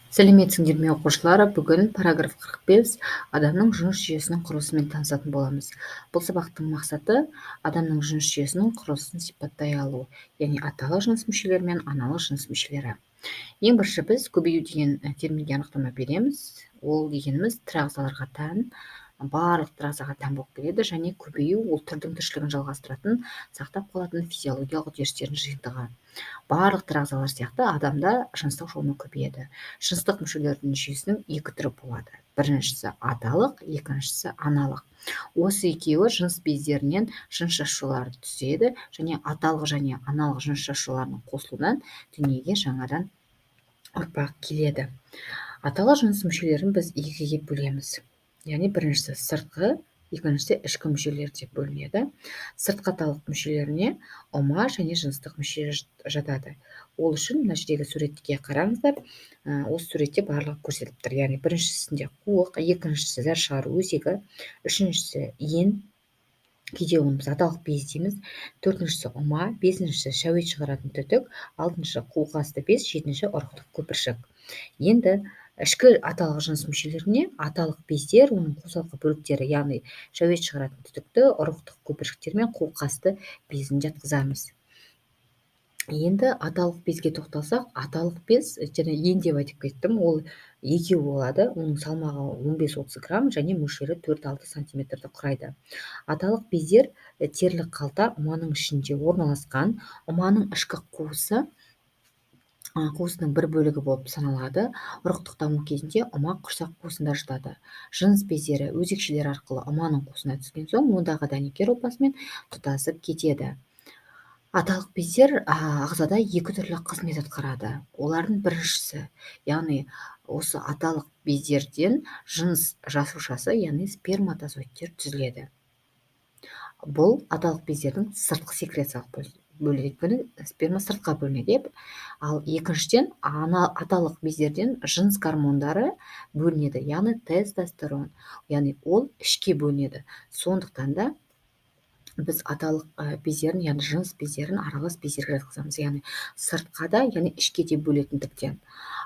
Сәлеметсіңдер ме оқушылар? Бүгін параграф 45 адамның жыныс жүйесінің құрылысымен танысатын боламыз. Бұл сабақтың мақсаты адамның жыныс жүйесінің құрылысын сипаттай алу, яғни аталық жыныс мүшелері мен аналық жыныс мүшелері. Ең бірінші біз көбею деген терминге анықтама береміз. Ол дегеніміз тірі ағзаларға тән, барлық тірі ағзаға тән болып келеді, және көбею ол түрдің тіршілігін жалғастыратын, сақтап қалатын физиологиялық үдерістердің жиынтығы. Барлық тірі ағзалар сияқты адамда жыныстық жолмен көбейеді. Жыныстық мүшелердің жүйесінің екі түрі болады. Біріншісі аталық, екіншісі аналық. Осы екеуі жыныс бездерінен жыныс жасушалары түзеді, және аталық және аналық жыныс жасушаларының қосылуынан дүниеге жаңадан ұрпақ келеді. Аталық жыныс мүшелерін біз екіге бөлеміз. Яғни біріншісі сыртқы, екіншісі ішкі мүшелер деп бөлінеді. Сыртқы аталық мүшелеріне ұма және жыныстық мүше жатады. Ол үшін мына жердегі суретке қараңыздар. Осы суретте барлығы көрсетіліп тұр. Яғни біріншісінде қуық, екіншісі зәр шығару өзегі, үшіншісі ен, кейде оны біз аталық без дейміз, төртіншісі ұма, бесіншісі шәует шығаратын түтік, алтыншы қуық асты без, жетінші ұрықтық көпіршік. Енді ішкі аталық жыныс мүшелеріне аталық бездер, оның қосалқы бөліктері, яғни шәует шығаратын түтікті, ұрықтық көпіршіктер мен қуық асты безін жатқызамыз. Енді аталық безге тоқталсақ, аталық без, және ен деп айтып кеттім, ол екеу болады. Оның салмағы 15-30 грамм және мөлшері 4-6 сантиметрді құрайды. Аталық бездер терлік қалта ұманың ішінде орналасқан. Ұманың ішкі қуысының бір бөлігі болып саналады. Ұрықтық даму кезінде ұма құрсақ қуысында жатады. Жыныс бездері өзекшелер арқылы ұманың қуысына түскен соң, ондағы дәнекер ұлпасымен тұтасып кетеді. Аталық бездер ағзада екі түрлі қызмет атқарады. Олардың біріншісі, яғни осы аталық бездерден жыныс жасушасы, яғни сперматозоидтер түзіледі. Бұл аталық бездердің сыртқы секрециялық бөлігі, сперма сыртқа бөлінеді. Ал екіншіден аталық бездерден жыныс гормондары бөлінеді, яғни тестостерон, яғни ол ішке бөлінеді. Сондықтан да біз аталық бездерін, яғни жыныс бездерін аралас бездерге жатқызамыз, яғни сыртқа да, яғни ішке де бөлетіндіктен.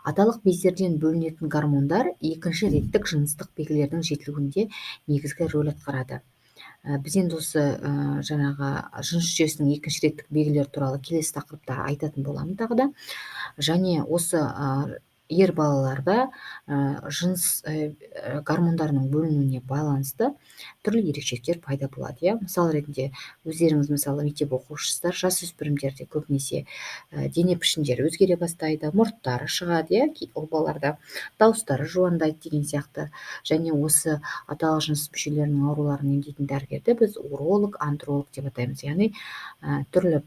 Аталық бездерден бөлінетін гормондар екінші реттік жыныстық белгілердің жетілуінде негізгі рөл атқарады. Біз енді осы жаңағы жыныс жүйесінің екінші реттік белгілері туралы келесі тақырыпта айтатын боламын тағы да. Және осы ер балаларда жыныс гормондарының бөлінуіне байланысты түрлі ерекшеліктер пайда болады. Мысал ретінде, өздеріңіз мысалы мектеп оқушысыздар, жасөспірімдерде көбінесе дене пішіндері өзгере бастайды, мұрттары шығады, ол балаларда дауыстары жуандайды деген сияқты. Және осы аталық жыныс мүшелерінің ауруларын емдейтін дәрігерді біз уролог, андролог деп атаймыз. Яғни түрлі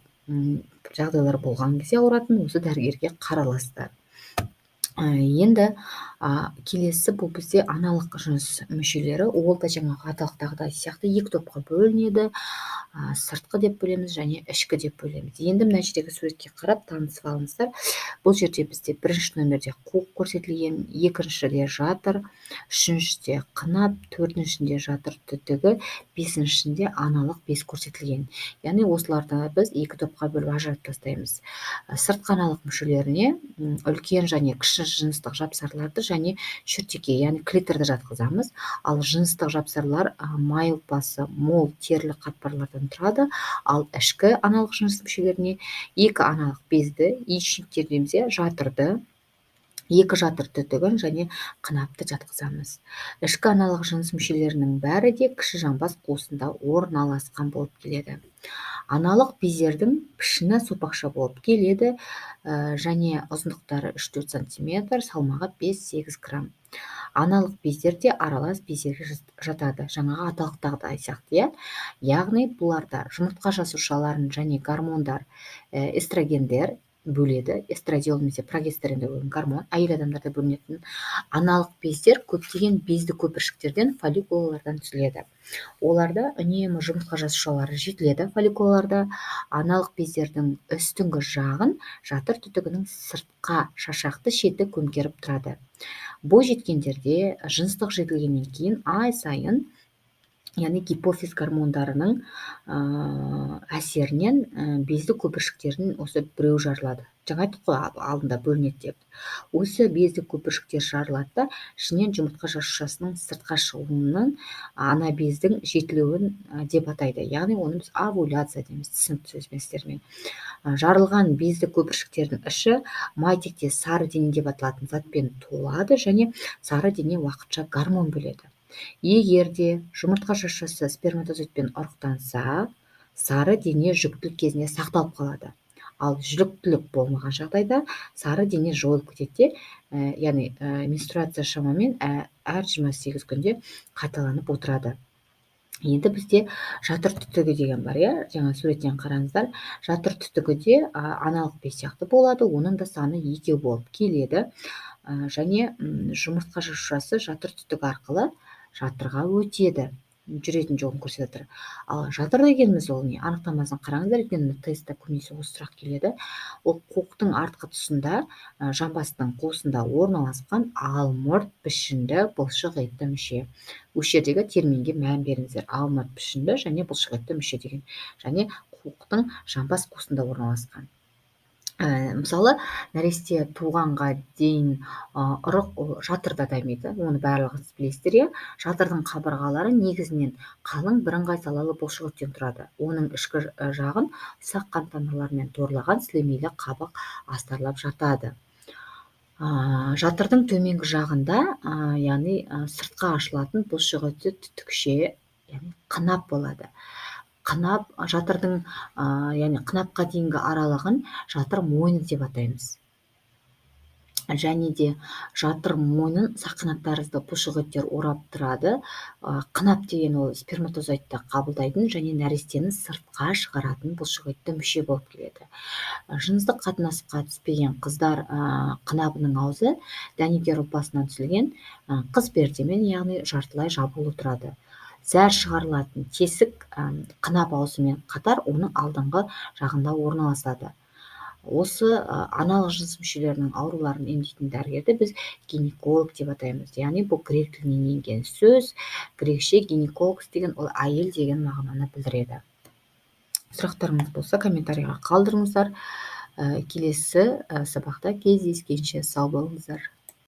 жағдайлар болған кезде ауыратын осы дәрігерге қараласты. Енді келесі бұл бізде аналық жыныс мүшелері, ол да жаңағы аталықтағыдай сияқты екі топқа бөлінеді. Сыртқы деп бөлеміз және ішкі деп бөлеміз. Енді мына жердегі суретке қарап танысып алыңыздар. Бұл жерде бізде бірінші номерде қуық көрсетілген, екіншіде жатыр, үшіншіде қынап, төртіншінде жатыр түтігі, бесіншісінде аналық без көрсетілген. Яғни осыларды біз екі топқа бөліп ажыратып тастаймыз. Сыртқы аналық мүшелеріне үлкен және кіші жыныстық жапсарларды және шүртеке, яғни клиторды жатқызамыз. Ал жыныстық жапсарлар май ұлпасы мол терлі қатпарлардан тұрады. Ал ішкі аналық жыныс мүшелеріне екі аналық безді, яичниктер дейміз, жатырды, екі жатыр түтігін және қынапты жатқызамыз. Ішкі аналық жыныс мүшелерінің бәрі де кіші жамбас қуысында орналасқан болып келеді. Аналық бездердің пішіні сопақша болып келеді, және ұзындықтары 3-4 сантиметр, салмағы 5-8 грамм. Аналық бездер де аралас бездерге жатады, жаңағы аталықтағыдай сияқты. Яғни бұларда жұмыртқа жасушаларын және гормондар, эстрогендер бөледі. Эстрадиол немесе прогестерон деген гормон әйел адамдарда бөлінетін. Аналық бездер көптеген безді көпіршіктерден, фолликулалардан түзіледі. Оларда үнемі жұмыртқа жасушалары жетіледі. Фолликулаларда аналық бездердің үстіңгі жағын жатыр түтігінің сыртқа шашақты шеті көмкеріп тұрады. Бой жеткендерде жыныстық жетілгеннен кейін ай сайын яғни гипофиз гормондарының әсерінен безді көпіршіктердің осы біреу жарылады. Жаңа айттық қой, алдында бөлінеді деп. Осы безді көпіршіктер жарылады да ішінен жұмыртқа жасушасының сыртқа шығуының ана бездің жетілуін деп атайды. Яғни оны біз овуляция дейміз, түсінікті сөзбен. Жарылған безді көпіршіктердің іші май тектес сары дене деп аталатын затпен толады және сары дене уақытша гормон бөледі. Егер де жұмыртқа жасушасы сперматозоидпен ұрықтанса, сары дене жүктілік кезінде сақталып қалады. Ал жүктілік болмаған жағдайда сары дене жойылып кетеді, яғни менструация шамамен әр 28 күнде қайталанып отырады. Енді бізде жатыр түтігі деген бар, жаңа суреттен қараңыздар. Жатыр түтігі де аналық без сияқты болады, оның да саны 2 болып келеді. Және жұмыртқа жасушасы жатыр түтігі арқылы жатырға өтеді, жүретін жолын көрсетіп жатыр. Ал жатыр дегеніміз ол не? Анықтамасын қараңыздар, өйткені тестте көбінесе осы сұрақ келеді. Ол қуықтың артқы тұсында, жамбастың қуысында орналасқан алмұрт пішінді бұлшық етті мүше. Осы жердегі терминге мән беріңіздер. Алмұрт пішінді және бұлшық етті мүше деген. Және қуықтың жамбас қуысында орналасқан. Мысалы, нәресте туғанға дейін ұрық жатырда дамиды, оны барлығыңыз білесіздер. Жатырдың қабырғалары негізінен қалың бірыңғай салалы бұлшық еттен тұрады. Оның ішкі жағын ұсақ қан тамырларымен торлаған сілемейлі қабық астарлап жатады. Жатырдың төменгі жағында, яғни сыртқа ашылатын бұлшық етті түтікше, яғни қынап болады. Қынап, жатырдың, яғни қынапқа дейінгі аралығын жатыр мойны деп атаймыз. Және де жатыр мойнын сақинат тәрізді бұлшық еттер орап тұрады. Қынап деген ол сперматозоидты қабылдайтын және нәрестені сыртқа шығаратын бұлшық етті мүше болып келеді. Жыныстық қатынасқа түспеген қыздар қынабының аузы дәнекер ұлпасынан түзілген қыз пердемен, яғни жартылай жабулы тұрады. Зәр шығарылатын тесік қынап аузымен қатар оның алдыңғы жағында орналасады. Осы аналық жыныс мүшелерінің ауруларын емдейтін дәрігерді біз гинеколог деп атаймыз. Яғни бұл грек тілінен енген сөз. Грекше гинеколог деген ол әйел деген мағынаны білдіреді. Сұрақтарыңыз болса комментарийға қалдырыңыздар. Келесі сабақта кездескенше сау болыңыздар.